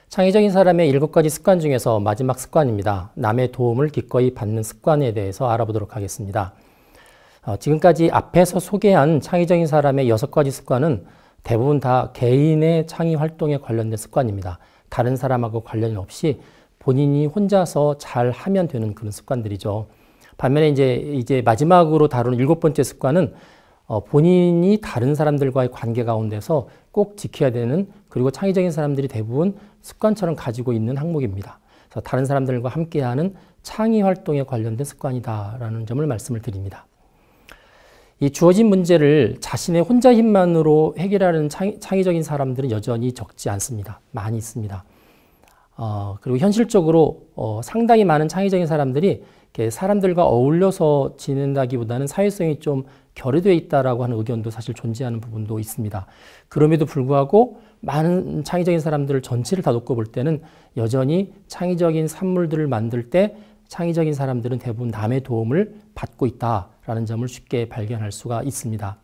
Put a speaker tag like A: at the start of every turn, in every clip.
A: 창의적인 사람의 7가지 습관 중에서 마지막 습관입니다. 남의 도움을 기꺼이 받는 습관에 대해서 알아보도록 하겠습니다. 지금까지 앞에서 소개한 창의적인 사람의 6가지 습관은 대부분 다 개인의 창의 활동에 관련된 습관입니다. 다른 사람하고 관련이 없이 본인이 혼자서 잘 하면 되는 그런 습관들이죠. 반면에 이제 마지막으로 다루는 7번째 습관은 본인이 다른 사람들과의 관계 가운데서 꼭 지켜야 되는, 그리고 창의적인 사람들이 대부분 습관처럼 가지고 있는 항목입니다. 그래서 다른 사람들과 함께하는 창의 활동에 관련된 습관이다라는 점을 말씀을 드립니다. 이 주어진 문제를 자신의 혼자 힘만으로 해결하는 창의적인 사람들은 여전히 적지 않습니다. 많이 있습니다. 그리고 현실적으로 상당히 많은 창의적인 사람들이 사람들과 어울려서 지낸다기보다는 사회성이 좀 결여되어 있다라고 하는 의견도 사실 존재하는 부분도 있습니다. 그럼에도 불구하고 많은 창의적인 사람들을 전체를 다 놓고 볼 때는 여전히 창의적인 산물들을 만들 때 창의적인 사람들은 대부분 남의 도움을 받고 있다라는 점을 쉽게 발견할 수가 있습니다.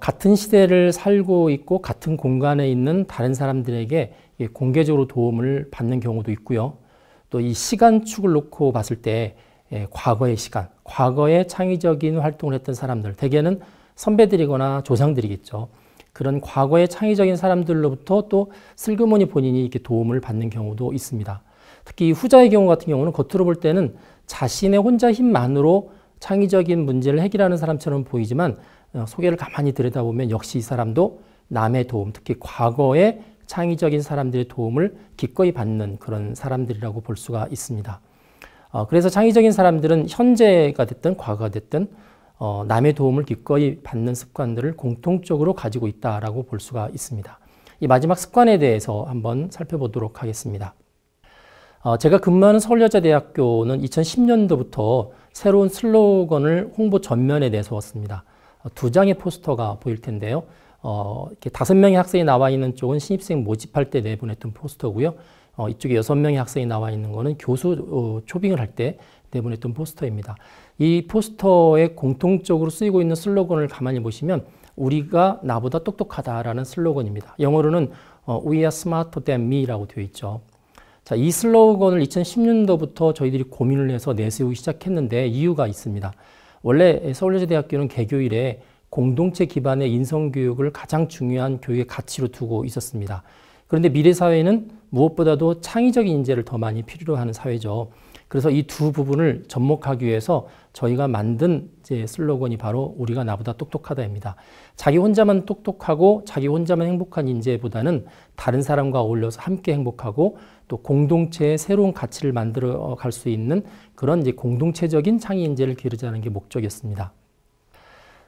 A: 같은 시대를 살고 있고 같은 공간에 있는 다른 사람들에게 공개적으로 도움을 받는 경우도 있고요. 또 이 시간축을 놓고 봤을 때 과거의 시간, 과거에 창의적인 활동을 했던 사람들, 대개는 선배들이거나 조상들이겠죠. 그런 과거의 창의적인 사람들로부터 또 슬그머니 본인이 이렇게 도움을 받는 경우도 있습니다. 특히 후자의 경우 같은 경우는 겉으로 볼 때는 자신의 혼자 힘만으로 창의적인 문제를 해결하는 사람처럼 보이지만 소개를 가만히 들여다보면 역시 이 사람도 남의 도움, 특히 과거의 창의적인 사람들의 도움을 기꺼이 받는 그런 사람들이라고 볼 수가 있습니다. 그래서 창의적인 사람들은 현재가 됐든 과거가 됐든 남의 도움을 기꺼이 받는 습관들을 공통적으로 가지고 있다라고 볼 수가 있습니다. 이 마지막 습관에 대해서 한번 살펴보도록 하겠습니다. 제가 근무하는 서울여자대학교는 2010년도부터 새로운 슬로건을 홍보 전면에 내세웠습니다. 2장의 포스터가 보일 텐데요. 이렇게 5명의 학생이 나와 있는 쪽은 신입생 모집할 때 내보냈던 포스터고요. 이쪽에 6명의 학생이 나와 있는 거는 교수 초빙을 할 때 내보냈던 포스터입니다. 이 포스터에 공통적으로 쓰이고 있는 슬로건을 가만히 보시면 우리가 나보다 똑똑하다라는 슬로건입니다. 영어로는 We are smarter than me라고 되어 있죠. 자, 이 슬로건을 2010년도부터 저희들이 고민을 해서 내세우기 시작했는데 이유가 있습니다. 원래 서울여자대학교는 개교 이래 공동체 기반의 인성교육을 가장 중요한 교육의 가치로 두고 있었습니다. 그런데 미래 사회는 무엇보다도 창의적인 인재를 더 많이 필요로 하는 사회죠. 그래서 이 두 부분을 접목하기 위해서 저희가 만든 슬로건이 바로 우리가 나보다 똑똑하다입니다. 자기 혼자만 똑똑하고 자기 혼자만 행복한 인재보다는 다른 사람과 어울려서 함께 행복하고 또 공동체의 새로운 가치를 만들어 갈 수 있는 그런 공동체적인 창의 인재를 기르자는 게 목적이었습니다.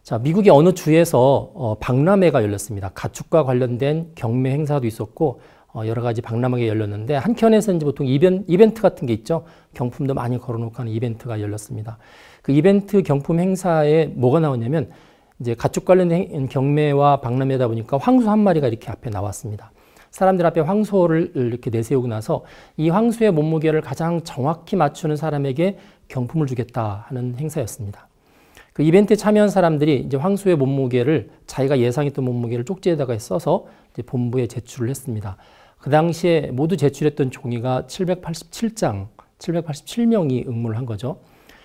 A: 자, 미국의 어느 주에서 박람회가 열렸습니다. 가축과 관련된 경매 행사도 있었고 여러 가지 박람회가 열렸는데 한켠에서 이제 보통 이벤트 같은 게 있죠. 경품도 많이 걸어놓고 하는 이벤트가 열렸습니다. 그 이벤트 경품 행사에 뭐가 나오냐면 이제 가축 관련된 경매와 박람회다 보니까 황소 한 마리가 이렇게 앞에 나왔습니다. 사람들 앞에 황소를 이렇게 내세우고 나서 이 황소의 몸무게를 가장 정확히 맞추는 사람에게 경품을 주겠다 하는 행사였습니다. 그 이벤트에 참여한 사람들이 이제 황소의 몸무게를 자기가 예상했던 몸무게를 쪽지에다가 써서 이제 본부에 제출을 했습니다. 그 당시에 모두 제출했던 종이가 787장, 787명이 응모를 한 거죠.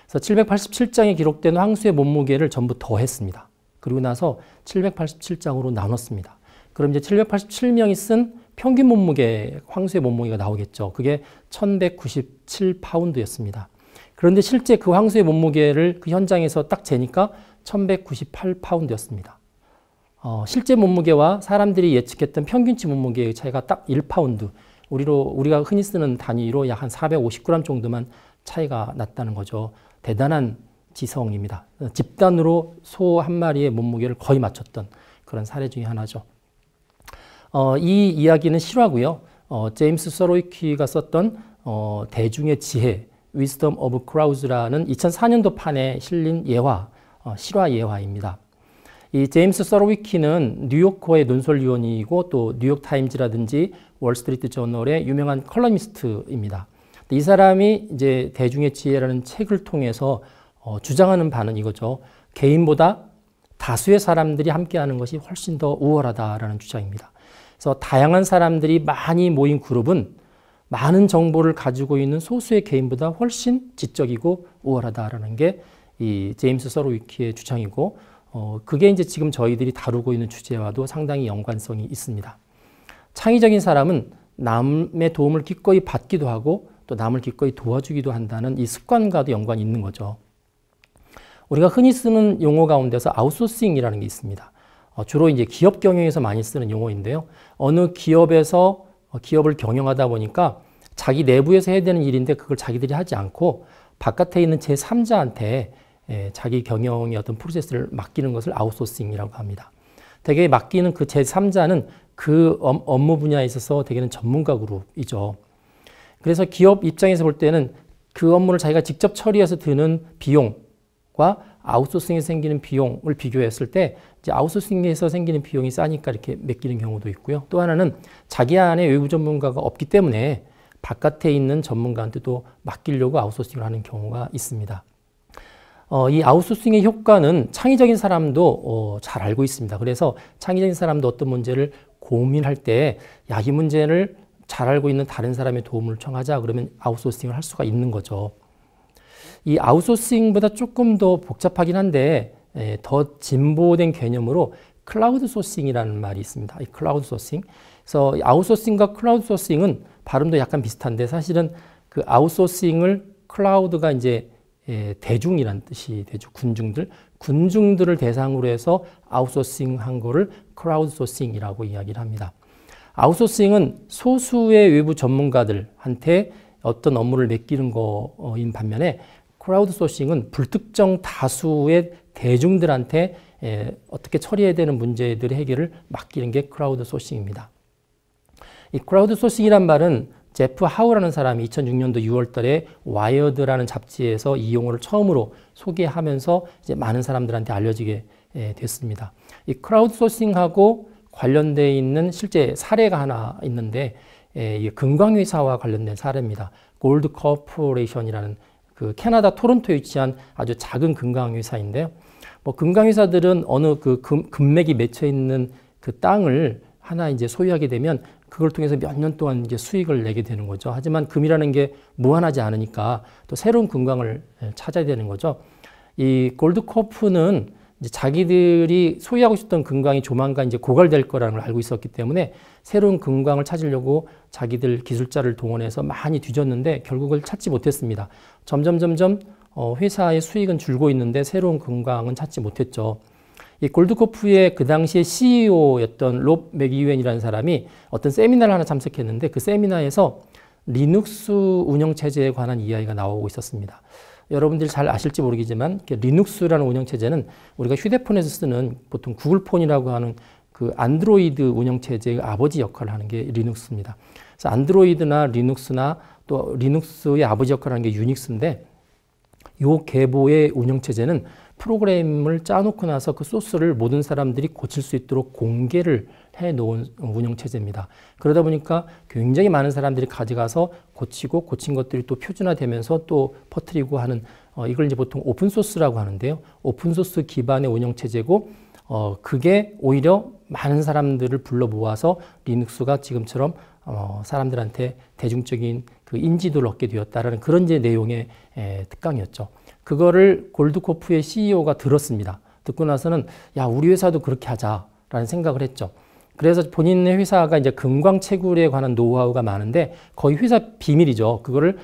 A: 그래서 787장에 기록된 황소의 몸무게를 전부 더했습니다. 그리고 나서 787장으로 나눴습니다. 그럼 이제 787명이 쓴 평균 몸무게, 황소의 몸무게가 나오겠죠. 그게 1197파운드였습니다. 그런데 실제 그 황소의 몸무게를 그 현장에서 딱 재니까 1198파운드였습니다. 실제 몸무게와 사람들이 예측했던 평균치 몸무게의 차이가 딱 1파운드, 우리가 흔히 쓰는 단위로 약 한 450g 정도만 차이가 났다는 거죠. 대단한 지성입니다. 집단으로 소 한 마리의 몸무게를 거의 맞췄던 그런 사례 중에 하나죠. 이 이야기는 실화고요. 제임스 서로이키가 썼던 대중의 지혜, Wisdom of Crowds라는 2004년도 판에 실린 예화, 실화 예화입니다. 이 제임스 서로위키는 뉴요커의 논설위원이고 또 뉴욕타임즈라든지 월스트리트 저널의 유명한 컬럼니스트입니다. 이 사람이 이제 대중의 지혜라는 책을 통해서 주장하는 바는 이거죠. 개인보다 다수의 사람들이 함께하는 것이 훨씬 더 우월하다라는 주장입니다. 그래서 다양한 사람들이 많이 모인 그룹은 많은 정보를 가지고 있는 소수의 개인보다 훨씬 지적이고 우월하다라는 게 이 제임스 서로위키의 주장이고, 그게 이제 지금 저희들이 다루고 있는 주제와도 상당히 연관성이 있습니다. 창의적인 사람은 남의 도움을 기꺼이 받기도 하고 또 남을 기꺼이 도와주기도 한다는 이 습관과도 연관이 있는 거죠. 우리가 흔히 쓰는 용어 가운데서 아웃소싱이라는 게 있습니다. 주로 이제 기업 경영에서 많이 쓰는 용어인데요. 어느 기업에서 기업을 경영하다 보니까 자기 내부에서 해야 되는 일인데 그걸 자기들이 하지 않고 바깥에 있는 제3자한테 자기 경영의 어떤 프로세스를 맡기는 것을 아웃소싱이라고 합니다. 대개 맡기는 그 제3자는 그 업무 분야에 있어서 대개는 전문가 그룹이죠. 그래서 기업 입장에서 볼 때는 그 업무를 자기가 직접 처리해서 드는 비용과 아웃소싱에서 생기는 비용을 비교했을 때 이제 아웃소싱에서 생기는 비용이 싸니까 이렇게 맡기는 경우도 있고요. 또 하나는 자기 안에 외부 전문가가 없기 때문에 바깥에 있는 전문가한테도 맡기려고 아웃소싱을 하는 경우가 있습니다. 이 아웃소싱의 효과는 창의적인 사람도 잘 알고 있습니다. 그래서 창의적인 사람도 어떤 문제를 고민할 때, 야, 이 문제를 잘 알고 있는 다른 사람의 도움을 청하자 그러면 아웃소싱을 할 수가 있는 거죠. 이 아웃소싱보다 조금 더 복잡하긴 한데 더 진보된 개념으로 클라우드 소싱이라는 말이 있습니다. 이 클라우드 소싱. 그래서 아웃소싱과 클라우드 소싱은 발음도 약간 비슷한데 사실은 그 아웃소싱을 클라우드가 이제 대중이란 뜻이 되죠. 군중들을 대상으로 해서 아웃소싱한 거를 크라우드 소싱이라고 이야기를 합니다. 아웃소싱은 소수의 외부 전문가들한테 어떤 업무를 맡기는 거인 반면에 크라우드 소싱은 불특정 다수의 대중들한테 어떻게 처리해야 되는 문제들의 해결을 맡기는 게 크라우드 소싱입니다. 이 크라우드 소싱이란 말은 제프 하우라는 사람이 2006년도 6월 달에 와이어드라는 잡지에서 이 용어를 처음으로 소개하면서 이제 많은 사람들한테 알려지게 됐습니다. 이 크라우드 소싱하고 관련되어 있는 실제 사례가 하나 있는데, 금광회사와 관련된 사례입니다. 골드 코퍼레이션이라는 그 캐나다 토론토에 위치한 아주 작은 금광회사인데요. 뭐 금광회사들은 어느 그 금맥이 맺혀 있는 그 땅을 하나 이제 소유하게 되면 그걸 통해서 몇 년 동안 이제 수익을 내게 되는 거죠. 하지만 금이라는 게 무한하지 않으니까 또 새로운 금광을 찾아야 되는 거죠. 이 골드코프는 이제 자기들이 소유하고 있었던 금광이 조만간 이제 고갈될 거라는 걸 알고 있었기 때문에 새로운 금광을 찾으려고 자기들 기술자를 동원해서 많이 뒤졌는데 결국을 찾지 못했습니다. 점점 회사의 수익은 줄고 있는데 새로운 금광은 찾지 못했죠. 이 골드코프의 그 당시에 CEO였던 롭 맥이웬이라는 사람이 어떤 세미나를 하나 참석했는데 그 세미나에서 리눅스 운영체제에 관한 이야기가 나오고 있었습니다. 여러분들이 잘 아실지 모르겠지만 리눅스라는 운영체제는 우리가 휴대폰에서 쓰는 보통 구글폰이라고 하는 그 안드로이드 운영체제의 아버지 역할을 하는 게 리눅스입니다. 그래서 안드로이드나 리눅스나 또 리눅스의 아버지 역할을 하는 게 유닉스인데 요 계보의 운영체제는 프로그램을 짜놓고 나서 그 소스를 모든 사람들이 고칠 수 있도록 공개를 해놓은 운영체제입니다. 그러다 보니까 굉장히 많은 사람들이 가져가서 고치고 고친 것들이 또 표준화되면서 또 퍼뜨리고 하는 이걸 이제 보통 오픈소스라고 하는데요. 오픈소스 기반의 운영체제고 그게 오히려 많은 사람들을 불러 모아서 리눅스가 지금처럼 사람들한테 대중적인 그 인지도를 얻게 되었다라는 그런 이제 내용의 특강이었죠. 그거를 골드코프의 CEO가 들었습니다. 듣고 나서는 야, 우리 회사도 그렇게 하자라는 생각을 했죠. 그래서 본인의 회사가 이제 금광 채굴에 관한 노하우가 많은데 거의 회사 비밀이죠. 그거를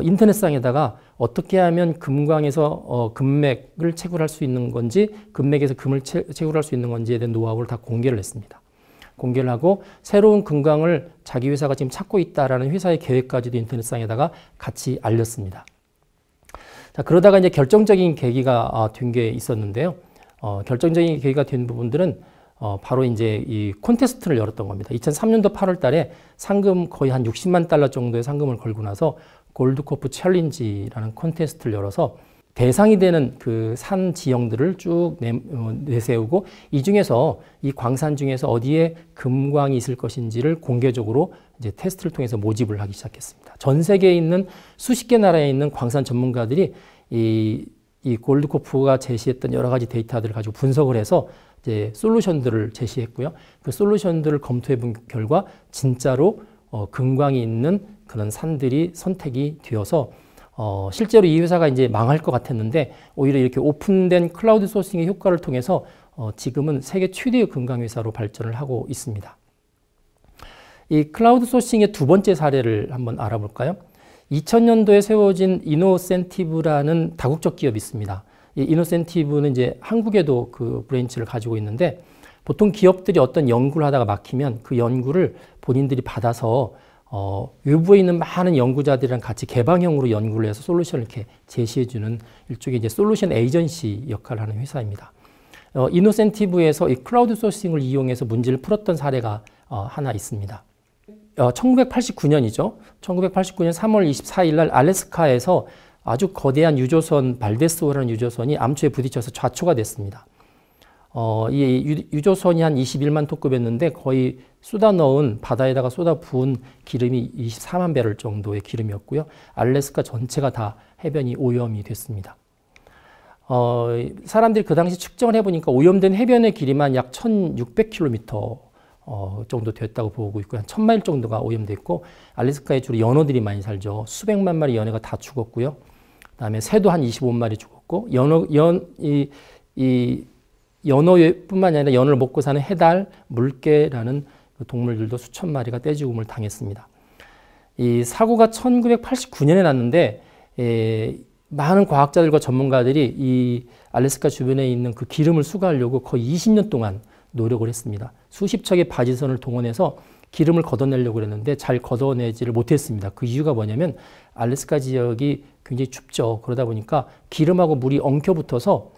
A: 인터넷상에다가 어떻게 하면 금광에서 금맥을 채굴할 수 있는 건지 금맥에서 금을 채굴할 수 있는 건지에 대한 노하우를 다 공개를 했습니다. 공개를 하고 새로운 금광을 자기 회사가 지금 찾고 있다라는 회사의 계획까지도 인터넷상에다가 같이 알렸습니다. 자, 그러다가 이제 결정적인 계기가 된 게 있었는데요. 결정적인 계기가 된 부분들은 바로 이제 이 콘테스트를 열었던 겁니다. 2003년도 8월 달에 상금 거의 한 60만 달러 정도의 상금을 걸고 나서 골드코프 챌린지라는 콘테스트를 열어서 대상이 되는 그 산 지형들을 쭉 내세우고 이 중에서 이 광산 중에서 어디에 금광이 있을 것인지를 공개적으로 이제 테스트를 통해서 모집을 하기 시작했습니다. 전 세계에 있는 수십 개 나라에 있는 광산 전문가들이 이 골드코프가 제시했던 여러 가지 데이터들을 가지고 분석을 해서 이제 솔루션들을 제시했고요. 그 솔루션들을 검토해 본 결과 진짜로 근광이 있는 그런 산들이 선택이 되어서 실제로 이 회사가 이제 망할 것 같았는데 오히려 이렇게 오픈된 클라우드 소싱의 효과를 통해서 지금은 세계 최대의 근광 회사로 발전을 하고 있습니다. 이 클라우드 소싱의 두 번째 사례를 한번 알아볼까요? 2000년도에 세워진 이노센티브라는 다국적 기업이 있습니다. 이 이노센티브는 이제 한국에도 그 브랜치를 가지고 있는데 보통 기업들이 어떤 연구를 하다가 막히면 그 연구를 본인들이 받아서 외부에 있는 많은 연구자들이랑 같이 개방형으로 연구를 해서 솔루션을 이렇게 제시해주는 일종의 이제 솔루션 에이전시 역할을 하는 회사입니다. 이노센티브에서 이 클라우드 소싱을 이용해서 문제를 풀었던 사례가 하나 있습니다. 1989년이죠. 1989년 3월 24일 날 알래스카에서 아주 거대한 유조선 발데스호라는 유조선이 암초에 부딪혀서 좌초가 됐습니다. 이 유조선이 한 21만 톤급이었는데 거의 쏟아 넣은 바다에다가 쏟아 부은 기름이 24만 배럴 정도의 기름이었고요. 알래스카 전체가 다 해변이 오염이 됐습니다. 사람들이 그 당시 측정을 해보니까 오염된 해변의 길이만 약 1600km 정도 됐다고 보고 있고 한 1000마일 정도가 오염됐고 알래스카에 주로 연어들이 많이 살죠. 수백만 마리 연어가 다 죽었고요. 그다음에 새도 한 25마리 죽었고 연어뿐만이 아니라 연어를 먹고 사는 해달, 물개라는 동물들도 수천 마리가 떼죽음을 당했습니다. 이 사고가 1989년에 났는데 많은 과학자들과 전문가들이 이 알래스카 주변에 있는 그 기름을 수거하려고 거의 20년 동안 노력을 했습니다. 수십 척의 바지선을 동원해서 기름을 걷어내려고 했는데 잘 걷어내지를 못했습니다. 그 이유가 뭐냐면 알래스카 지역이 굉장히 춥죠. 그러다 보니까 기름하고 물이 엉켜붙어서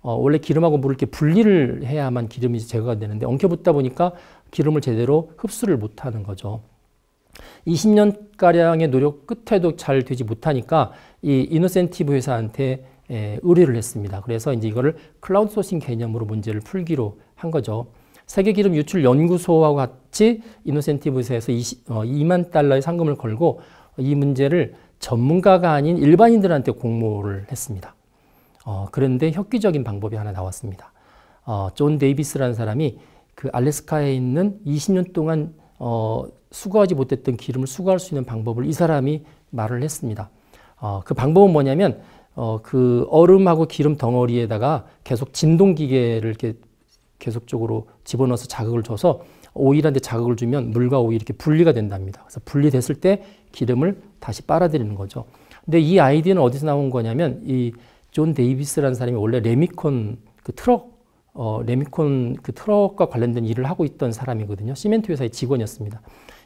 A: 원래 기름하고 물을 이렇게 분리를 해야만 기름이 제거가 되는데 엉켜붙다 보니까 기름을 제대로 흡수를 못하는 거죠. 20년가량의 노력 끝에도 잘 되지 못하니까 이 이노센티브 회사한테 의뢰를 했습니다. 그래서 이제 이거를 클라우드 소싱 개념으로 문제를 풀기로 한 거죠. 세계기름 유출 연구소하고 같이 이노센티브 회사에서 2만 달러의 상금을 걸고 이 문제를 전문가가 아닌 일반인들한테 공모를 했습니다. 그런데 혁기적인 방법이 하나 나왔습니다. 존 데이비스라는 사람이 그 알래스카에 있는 20년 동안 수거하지 못했던 기름을 수거할 수 있는 방법을 이 사람이 말을 했습니다. 그 방법은 뭐냐면 그 얼음하고 기름 덩어리에다가 계속 진동기계를 이렇게 계속적으로 집어넣어서 자극을 줘서 오일한테 자극을 주면 물과 오일이 이렇게 분리가 된답니다. 그래서 분리됐을 때 기름을 다시 빨아들이는 거죠. 근데 이 아이디어는 어디서 나온 거냐면 이 존 데이비스라는 사람이 원래 레미콘 그 트럭과 관련된 일을 하고 있던 사람이거든요. 시멘트 회사의 직원이었습니다.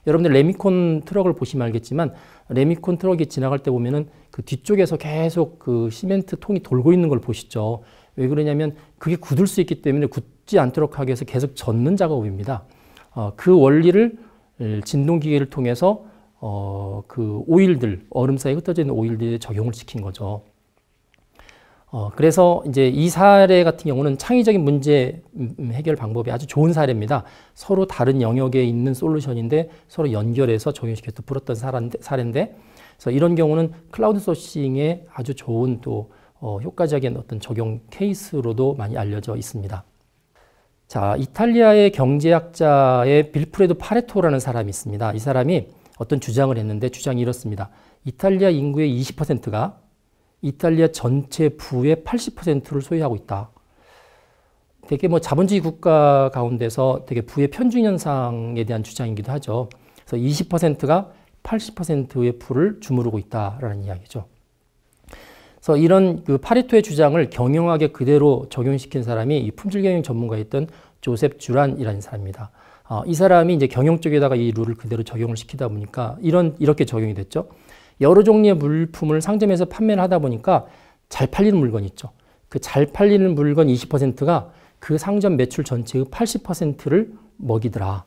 A: 여러분들 레미콘 트럭을 보시면 알겠지만 레미콘 트럭이 지나갈 때 보면은 그 뒤쪽에서 계속 그 시멘트 통이 돌고 있는 걸 보시죠. 왜 그러냐면 그게 굳을 수 있기 때문에 굳지 않도록 하기 위해서 계속 젓는 작업입니다. 그 원리를 진동기계를 통해서 그 오일들, 얼음 사이에 흩어져 있는 오일들에 적용을 시킨 거죠. 그래서 이제 이 사례 같은 경우는 창의적인 문제 해결 방법이 아주 좋은 사례입니다. 서로 다른 영역에 있는 솔루션인데 서로 연결해서 적용시켜서 풀었던 사례인데, 그래서 이런 경우는 클라우드 소싱에 아주 좋은 또 효과적인 어떤 적용 케이스로도 많이 알려져 있습니다. 자, 이탈리아의 경제학자의 빌프레도 파레토라는 사람이 있습니다. 이 사람이 어떤 주장을 했는데 주장이 이렇습니다. 이탈리아 인구의 20%가 이탈리아 전체 부의 80%를 소유하고 있다. 되게 뭐 자본주의 국가 가운데서 되게 부의 편중 현상에 대한 주장이기도 하죠. 그래서 20%가 80%의 부를 주무르고 있다라는 이야기죠. 그래서 이런 그 파레토의 주장을 경영학에 그대로 적용시킨 사람이 이 품질 경영 전문가였던 조셉 주란이라는 사람입니다. 이 사람이 이제 경영 쪽에다가 이 룰을 그대로 적용을 시키다 보니까 이렇게 적용이 됐죠. 여러 종류의 물품을 상점에서 판매를 하다 보니까 잘 팔리는 물건이 있죠. 그 잘 팔리는 물건 20%가 그 상점 매출 전체의 80%를 먹이더라,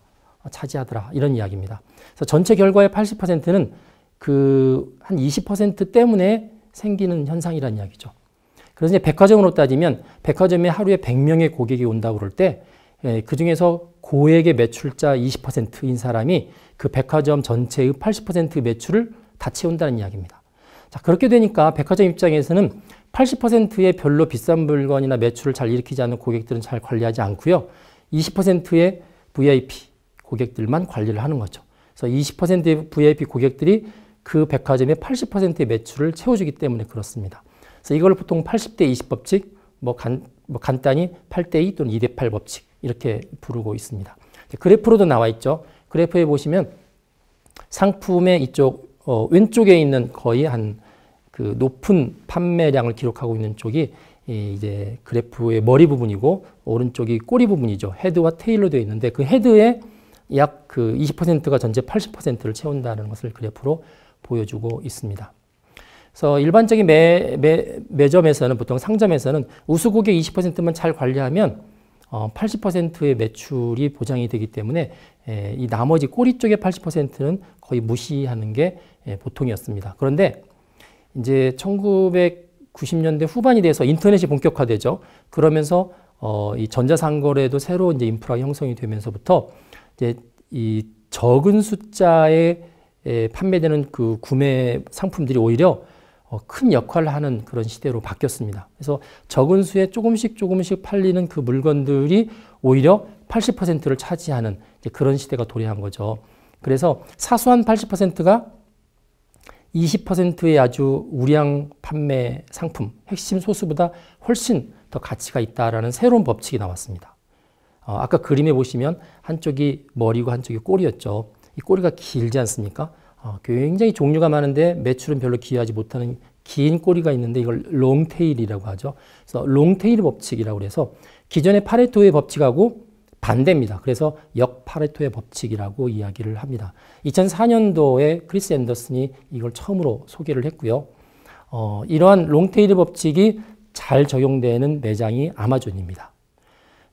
A: 차지하더라, 이런 이야기입니다. 그래서 전체 결과의 80%는 그 한 20% 때문에 생기는 현상이라는 이야기죠. 그래서 이제 백화점으로 따지면 백화점에 하루에 100명의 고객이 온다고 그럴 때 그 중에서 고액의 매출자 20%인 사람이 그 백화점 전체의 80% 매출을 다 채운다는 이야기입니다. 자, 그렇게 되니까 백화점 입장에서는 80%의 별로 비싼 물건이나 매출을 잘 일으키지 않는 고객들은 잘 관리하지 않고요. 20%의 VIP 고객들만 관리를 하는 거죠. 그래서 20%의 VIP 고객들이 그 백화점의 80%의 매출을 채워주기 때문에 그렇습니다. 그래서 이걸 보통 80대 20 법칙, 간단히 8대 2 또는 2대 8 법칙 이렇게 부르고 있습니다. 그래프로도 나와 있죠. 그래프에 보시면 상품의 이쪽 왼쪽에 있는 거의 한 그 높은 판매량을 기록하고 있는 쪽이 이제 그래프의 머리 부분이고 오른쪽이 꼬리 부분이죠. 헤드와 테일로 되어 있는데 그 헤드에 약 그 20%가 전체 80%를 채운다는 것을 그래프로 보여주고 있습니다. 그래서 일반적인 매점에서는 보통 상점에서는 우수 고객 20%만 잘 관리하면 80%의 매출이 보장이 되기 때문에 이 나머지 꼬리 쪽의 80%는 거의 무시하는 게 보통이었습니다. 그런데 이제 1990년대 후반이 돼서 인터넷이 본격화되죠. 그러면서 이 전자상거래도 새로 이제 인프라가 형성이 되면서부터 이제 이 적은 숫자에 판매되는 그 구매 상품들이 오히려 큰 역할을 하는 그런 시대로 바뀌었습니다. 그래서 적은 수에 조금씩 팔리는 그 물건들이 오히려 80%를 차지하는 이제 그런 시대가 도래한 거죠. 그래서 사소한 80%가 20%의 아주 우량 판매 상품, 핵심 소수보다 훨씬 더 가치가 있다라는 새로운 법칙이 나왔습니다. 아까 그림에 보시면 한쪽이 머리고 한쪽이 꼬리였죠. 이 꼬리가 길지 않습니까? 굉장히 종류가 많은데 매출은 별로 기여하지 못하는 긴 꼬리가 있는데 이걸 롱테일이라고 하죠. 그래서 롱테일 법칙이라고 해서 기존의 파레토의 법칙하고 반대입니다. 그래서 역파레토의 법칙이라고 이야기를 합니다. 2004년도에 크리스 앤더슨이 이걸 처음으로 소개를 했고요. 이러한 롱테일 법칙이 잘 적용되는 매장이 아마존입니다.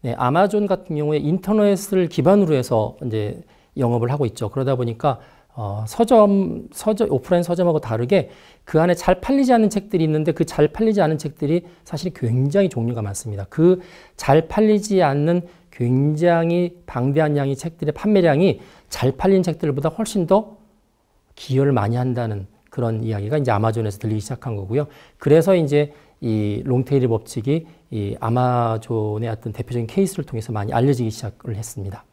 A: 네, 아마존 같은 경우에 인터넷을 기반으로 해서 이제 영업을 하고 있죠. 그러다 보니까 오프라인 서점하고 다르게 그 안에 잘 팔리지 않는 책들이 있는데 그 잘 팔리지 않은 책들이 사실 굉장히 종류가 많습니다. 그 잘 팔리지 않는 굉장히 방대한 양의 책들의 판매량이 잘 팔린 책들보다 훨씬 더 기여를 많이 한다는 그런 이야기가 이제 아마존에서 들리기 시작한 거고요. 그래서 이제 이 롱테일 법칙이 이 아마존의 어떤 대표적인 케이스를 통해서 많이 알려지기 시작을 했습니다.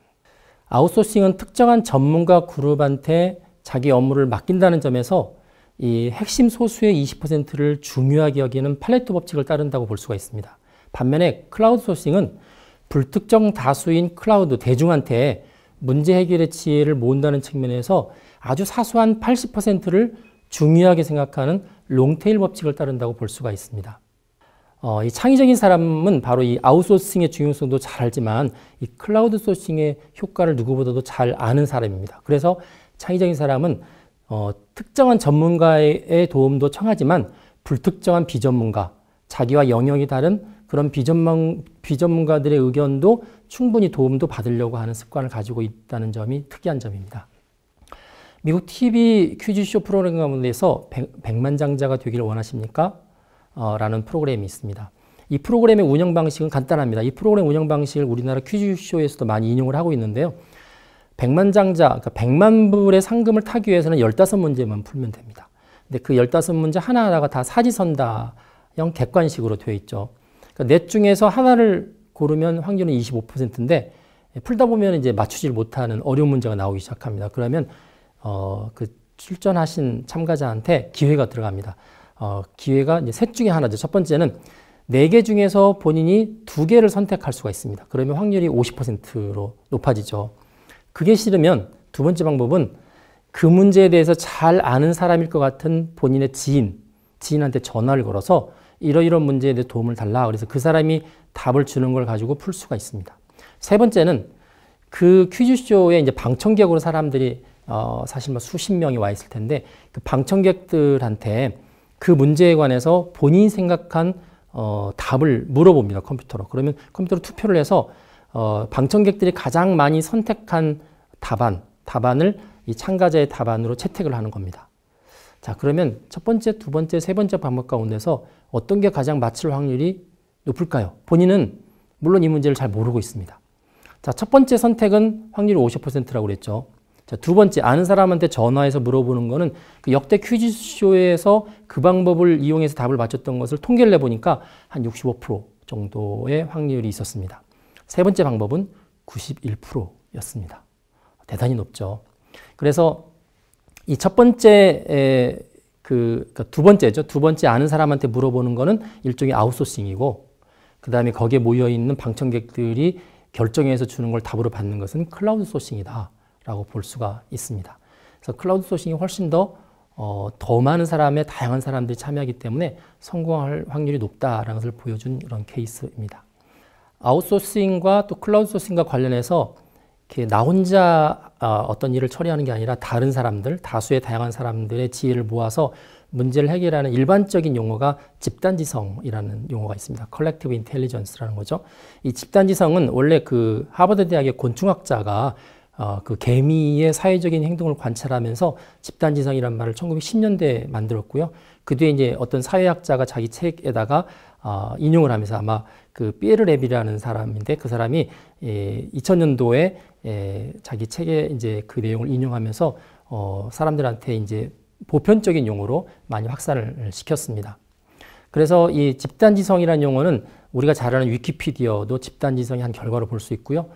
A: 아웃소싱은 특정한 전문가 그룹한테 자기 업무를 맡긴다는 점에서 이 핵심 소수의 20%를 중요하게 여기는 팔레토 법칙을 따른다고 볼 수가 있습니다. 반면에 클라우드 소싱은 불특정 다수인 클라우드 대중한테 문제 해결의 지혜를 모은다는 측면에서 아주 사소한 80%를 중요하게 생각하는 롱테일 법칙을 따른다고 볼 수가 있습니다. 이 창의적인 사람은 바로 이 아웃소싱의 중요성도 잘 알지만 이 클라우드 소싱의 효과를 누구보다도 잘 아는 사람입니다. 그래서 창의적인 사람은 특정한 전문가의 도움도 청하지만 불특정한 비전문가, 자기와 영역이 다른 그런 비전문가들의 의견도 충분히 도움도 받으려고 하는 습관을 가지고 있다는 점이 특이한 점입니다. 미국 TV 퀴즈쇼 프로그램 가운데서 100만장자가 되기를 원하십니까? 라는 프로그램이 있습니다. 이 프로그램의 운영 방식은 간단합니다. 이 프로그램 운영 방식을 우리나라 퀴즈쇼에서도 많이 인용을 하고 있는데요. 100만장자, 그러니까 100만 불의 상금을 타기 위해서는 15문제만 풀면 됩니다. 근데 그 15문제 하나하나가 다 사지선다형 객관식으로 되어 있죠. 그러니까 넷 중에서 하나를 고르면 확률은 25%인데 풀다 보면 이제 맞추질 못하는 어려운 문제가 나오기 시작합니다. 그러면 그 출전하신 참가자한테 기회가 들어갑니다. 기회가 이제 셋 중에 하나죠. 첫 번째는 4개 중에서 본인이 2개를 선택할 수가 있습니다. 그러면 확률이 50%로 높아지죠. 그게 싫으면 두 번째 방법은 그 문제에 대해서 잘 아는 사람일 것 같은 본인의 지인한테 전화를 걸어서 이러이러한 문제에 대해 도움을 달라. 그래서 그 사람이 답을 주는 걸 가지고 풀 수가 있습니다. 세 번째는 그 퀴즈쇼에 이제 방청객으로 사람들이 사실 뭐 수십 명이 와 있을 텐데 그 방청객들한테 그 문제에 관해서 본인이 생각한 답을 물어봅니다. 컴퓨터로. 그러면 컴퓨터로 투표를 해서 방청객들이 가장 많이 선택한 답안을 이 참가자의 답안으로 채택을 하는 겁니다. 자, 그러면 첫 번째, 두 번째, 세 번째 방법 가운데서 어떤 게 가장 맞출 확률이 높을까요? 본인은 물론 이 문제를 잘 모르고 있습니다. 자, 첫 번째 선택은 확률이 50%라고 그랬죠. 자, 두 번째, 아는 사람한테 전화해서 물어보는 거는 그 역대 퀴즈쇼에서 그 방법을 이용해서 답을 맞췄던 것을 통계를 내보니까 한 65% 정도의 확률이 있었습니다. 세 번째 방법은 91%였습니다. 대단히 높죠. 그래서 이 첫 번째, 그러니까 두 번째죠. 두 번째 아는 사람한테 물어보는 거는 일종의 아웃소싱이고, 그 다음에 거기에 모여있는 방청객들이 결정해서 주는 걸 답으로 받는 것은 클라우드 소싱이다 라고 볼 수가 있습니다. 그래서 클라우드 소싱이 훨씬 더 많은 사람의 다양한 사람들이 참여하기 때문에 성공할 확률이 높다라는 것을 보여준 이런 케이스입니다. 아웃소싱과 또 클라우드 소싱과 관련해서 이렇게 나 혼자 어떤 일을 처리하는 게 아니라 다른 사람들, 다수의 다양한 사람들의 지혜를 모아서 문제를 해결하는 일반적인 용어가 집단지성이라는 용어가 있습니다. Collective Intelligence라는 거죠. 이 집단지성은 원래 그 하버드 대학의 곤충학자가 그 개미의 사회적인 행동을 관찰하면서 집단지성이라는 말을 1910년대에 만들었고요. 그 뒤에 이제 어떤 사회학자가 자기 책에다가 인용을 하면서 아마 그 피에르 레비라는 사람인데 그 사람이 2000년도에 자기 책에 이제 그 내용을 인용하면서 사람들한테 이제 보편적인 용어로 많이 확산을 시켰습니다. 그래서 이 집단지성이라는 용어는 우리가 잘 아는 위키피디아도 집단지성의 한 결과로 볼 수 있고요.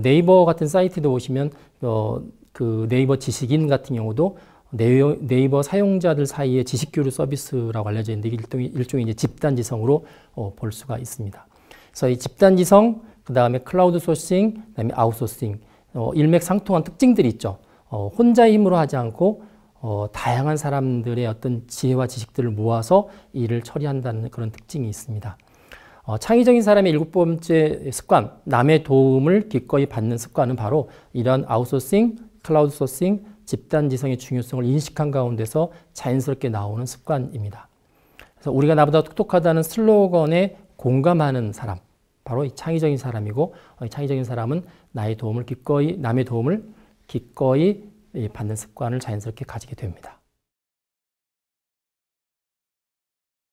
A: 네이버 같은 사이트도 보시면 그 네이버 지식인 같은 경우도 네이버 사용자들 사이에 지식교류 서비스라고 알려져 있는데 일종의 이제 집단지성으로 볼 수가 있습니다. 그래서 이 집단지성, 그 다음에 클라우드 소싱, 그 다음에 아웃소싱, 일맥상통한 특징들이 있죠. 혼자의 힘으로 하지 않고 다양한 사람들의 어떤 지혜와 지식들을 모아서 일을 처리한다는 그런 특징이 있습니다. 창의적인 사람의 7번째 습관, 남의 도움을 기꺼이 받는 습관은 바로 이런 아웃소싱, 클라우드 소싱, 집단지성의 중요성을 인식한 가운데서 자연스럽게 나오는 습관입니다. 그래서 우리가 나보다 똑똑하다는 슬로건에 공감하는 사람, 바로 이 창의적인 사람이고, 이 창의적인 사람은 남의 도움을 기꺼이 받는 습관을 자연스럽게 가지게 됩니다.